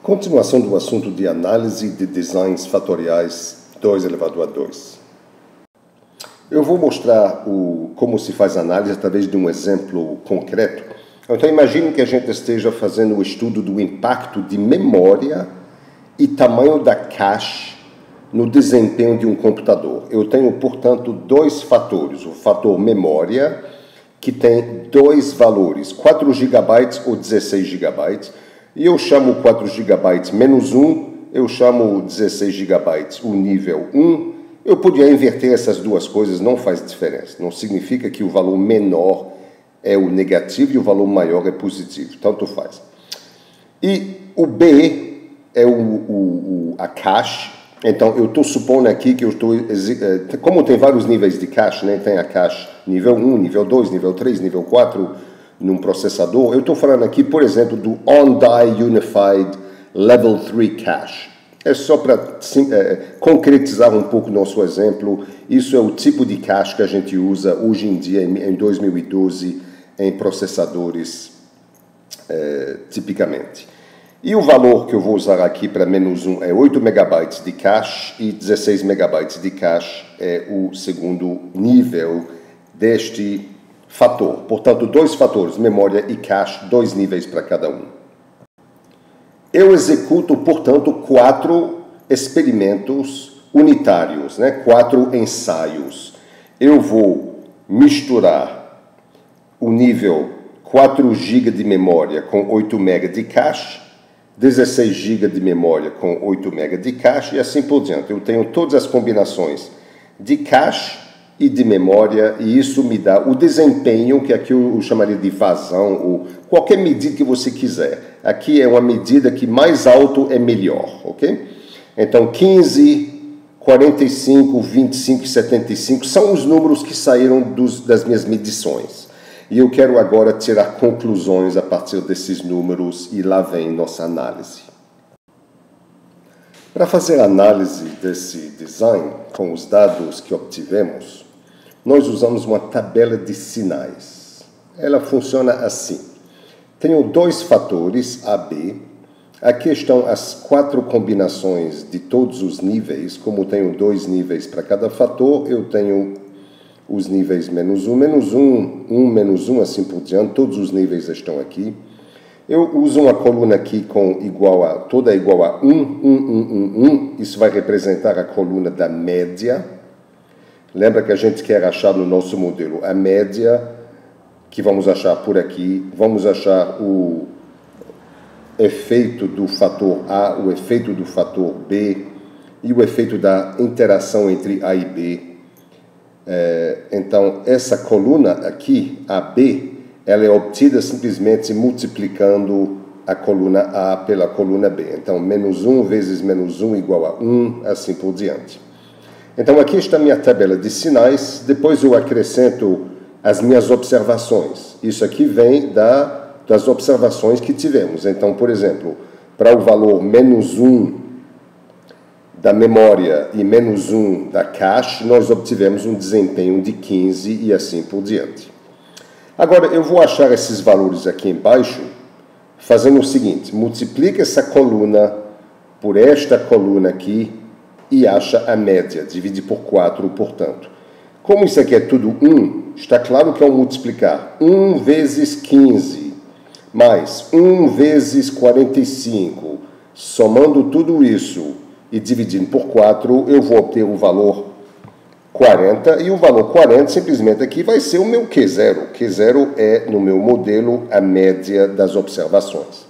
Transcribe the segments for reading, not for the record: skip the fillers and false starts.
Continuação do assunto de análise de designs fatoriais 2 elevado a 2. Eu vou mostrar como se faz análise através de um exemplo concreto. Então imagine que a gente esteja fazendo o estudo do impacto de memória e tamanho da cache no desempenho de um computador. Eu tenho, portanto, dois fatores. O fator memória, que tem dois valores, 4 GB ou 16 GB. E eu chamo 4 GB menos 1, eu chamo 16 GB o nível 1. Eu podia inverter essas duas coisas, não faz diferença. Não significa que o valor menor é o negativo e o valor maior é positivo. Tanto faz. E o B é a cache. Então, eu estou supondo aqui que eu estou... Como tem vários níveis de cache, né? Tem a cache nível 1, nível 2, nível 3, nível 4... num processador, eu estou falando aqui, por exemplo, do On-Die Unified Level 3 Cache. É só para concretizar um pouco nosso exemplo. Isso é o tipo de cache que a gente usa hoje em dia, em 2012, em processadores, tipicamente. E o valor que eu vou usar aqui para menos 1 é 8 MB de cache e 16 MB de cache é o segundo nível deste fator. Portanto, dois fatores, memória e cache, dois níveis para cada um. Eu executo, portanto, 4 experimentos unitários, 4 ensaios. Eu vou misturar o nível 4 GB de memória com 8 MB de cache, 16 GB de memória com 8 MB de cache e assim por diante. Eu tenho todas as combinações de cache e de memória, e isso me dá o desempenho, que aqui eu chamaria de vazão, ou qualquer medida que você quiser. Aqui é uma medida que mais alto é melhor, ok? Então, 15, 45, 25 e 75 são os números que saíram das minhas medições. E eu quero agora tirar conclusões a partir desses números, e lá vem nossa análise. Para fazer a análise desse design, com os dados que obtivemos, nós usamos uma tabela de sinais. Ela funciona assim. Tenho dois fatores, A, B. Aqui estão as 4 combinações de todos os níveis. Como tenho 2 níveis para cada fator, eu tenho os níveis menos 1, menos 1, 1, menos 1, assim por diante. Todos os níveis estão aqui. Eu uso uma coluna aqui toda igual a 1, 1, 1, 1, 1. Isso vai representar a coluna da média. Lembra que a gente quer achar no nosso modelo a média, que vamos achar por aqui. Vamos achar o efeito do fator A, o efeito do fator B e o efeito da interação entre A e B. Então, essa coluna aqui, AB, ela é obtida simplesmente multiplicando a coluna A pela coluna B. Então, menos 1 vezes menos 1 igual a 1, assim por diante. Então, aqui está a minha tabela de sinais. Depois eu acrescento as minhas observações. Isso aqui vem das observações que tivemos. Então, por exemplo, para o valor menos 1 da memória e menos 1 da cache, nós obtivemos um desempenho de 15 e assim por diante. Agora, eu vou achar esses valores aqui embaixo, fazendo o seguinte: multiplica essa coluna por esta coluna aqui e acha a média, divide por 4, portanto. Como isso aqui é tudo 1, está claro que ao multiplicar 1 vezes 15, mais 1 vezes 45, somando tudo isso e dividindo por 4, eu vou obter o valor 40, e o valor 40 simplesmente aqui vai ser o meu Q0. Q0 é, no meu modelo, a média das observações.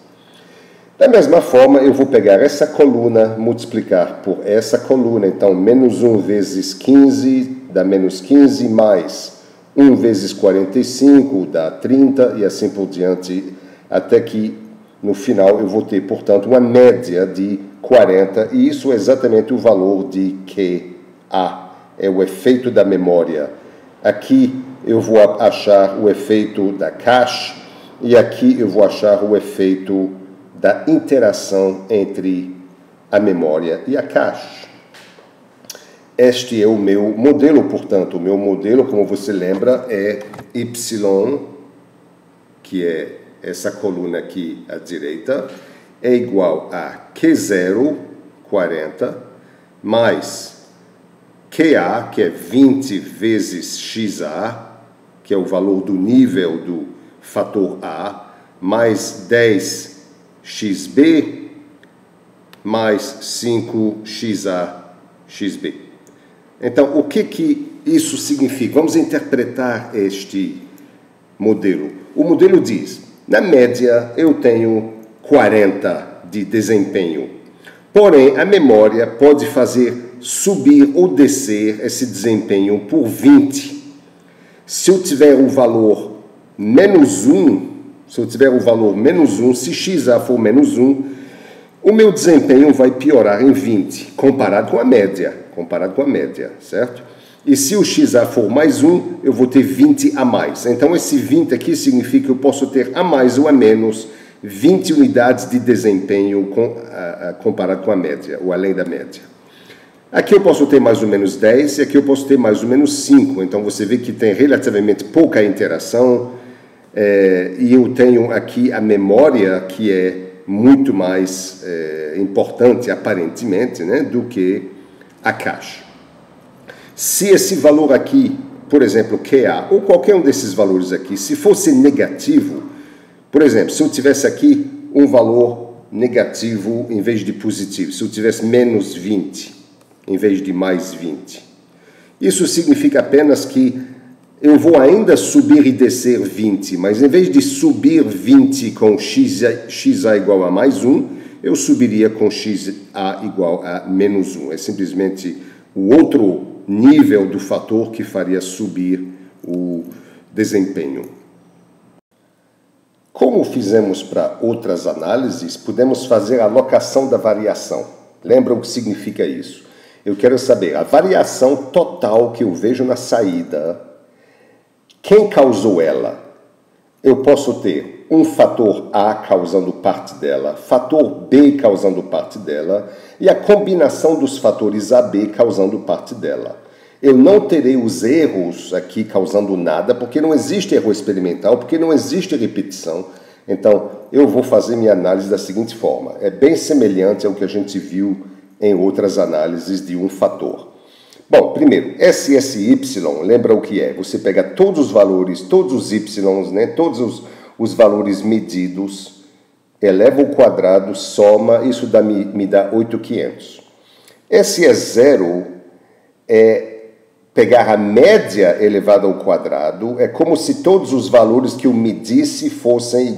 Da mesma forma, eu vou pegar essa coluna, multiplicar por essa coluna. Então, menos 1 vezes 15 dá menos 15, mais 1 vezes 45 dá 30, e assim por diante, até que, no final, eu vou ter, portanto, uma média de 40, e isso é exatamente o valor de QA. É o efeito da memória. Aqui eu vou achar o efeito da cache, e aqui eu vou achar o efeito da interação entre a memória e a cache. Este é o meu modelo, portanto. O meu modelo, como você lembra, é Y, que é essa coluna aqui à direita, é igual a Q0, 40, mais QA, que é 20 vezes XA, que é o valor do nível do fator A, mais 10XB, mais 5XA/XB. Então, o que isso significa? Vamos interpretar este modelo. O modelo diz, na média, eu tenho 40 de desempenho. Porém, a memória pode fazer subir ou descer esse desempenho por 20. Se eu tiver o valor menos 1, se XA for menos 1, o meu desempenho vai piorar em 20, comparado com a média, certo? E se o XA for mais 1, eu vou ter 20 a mais. Então, esse 20 aqui significa que eu posso ter a mais ou a menos 20 unidades de desempenho comparado com a média, ou além da média. Aqui eu posso ter mais ou menos 10 e aqui eu posso ter mais ou menos 5. Então, você vê que tem relativamente pouca interação. E eu tenho aqui a memória, que é muito mais importante, aparentemente, né, do que a caixa. Se esse valor aqui, por exemplo, QA, ou qualquer um desses valores aqui, se fosse negativo, por exemplo, se eu tivesse aqui um valor negativo em vez de positivo, se eu tivesse menos 20 em vez de mais 20, isso significa apenas que eu vou ainda subir e descer 20, mas em vez de subir 20 com XA igual a mais 1, eu subiria com XA igual a menos 1. É simplesmente o outro nível do fator que faria subir o desempenho. Como fizemos para outras análises, podemos fazer a alocação da variação. Lembram o que significa isso? Eu quero saber a variação total que eu vejo na saída. Quem causou ela? Eu posso ter um fator A causando parte dela, fator B causando parte dela, e a combinação dos fatores AB causando parte dela. Eu não terei os erros aqui causando nada, porque não existe erro experimental, porque não existe repetição. Então, eu vou fazer minha análise da seguinte forma. É bem semelhante ao que a gente viu em outras análises de um fator. Bom, primeiro, SSY, lembra o que é? Você pega todos os valores, todos os Y, né, todos os valores medidos, eleva ao quadrado, soma, isso me dá 8.500. SE0 é pegar a média elevada ao quadrado, é como se todos os valores que eu medisse fossem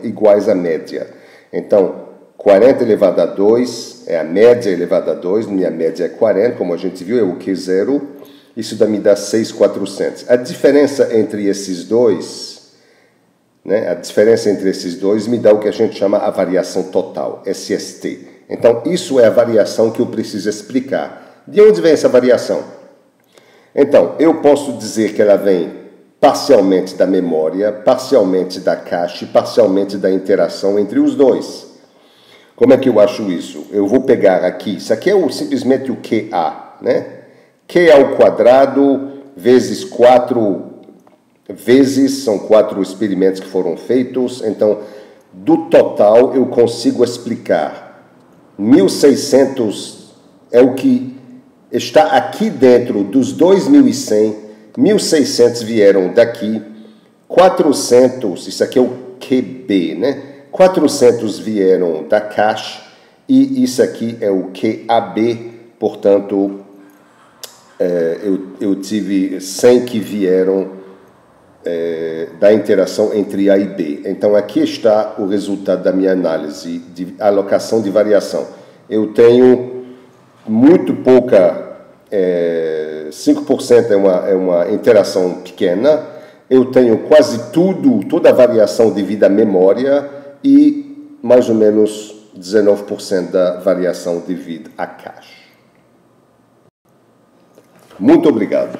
iguais à média. Então, 40 elevado a 2 é a média elevada a 2, minha média é 40, como a gente viu, é o Q0, isso me dá 6.400. A diferença entre esses dois, né, me dá o que a gente chama a variação total, SST. Então, isso é a variação que eu preciso explicar. De onde vem essa variação? Então, eu posso dizer que ela vem parcialmente da memória, parcialmente da caixa e parcialmente da interação entre os dois. Como é que eu acho isso? Eu vou pegar aqui, isso aqui é simplesmente o QA, né? Q ao quadrado vezes 4 vezes, são 4 experimentos que foram feitos, então, do total eu consigo explicar. 1.600 é o que está aqui dentro dos 2.100, 1.600 vieram daqui, 400, isso aqui é o QB, né? 400 vieram da caixa e isso aqui é o QAB, portanto, eu tive 100 que vieram da interação entre A e B. Então, aqui está o resultado da minha análise de alocação de variação. Eu tenho muito pouca, 5% é uma interação pequena, eu tenho quase toda a variação devido à memória, e mais ou menos 19% da variação devido à caixa. Muito obrigado.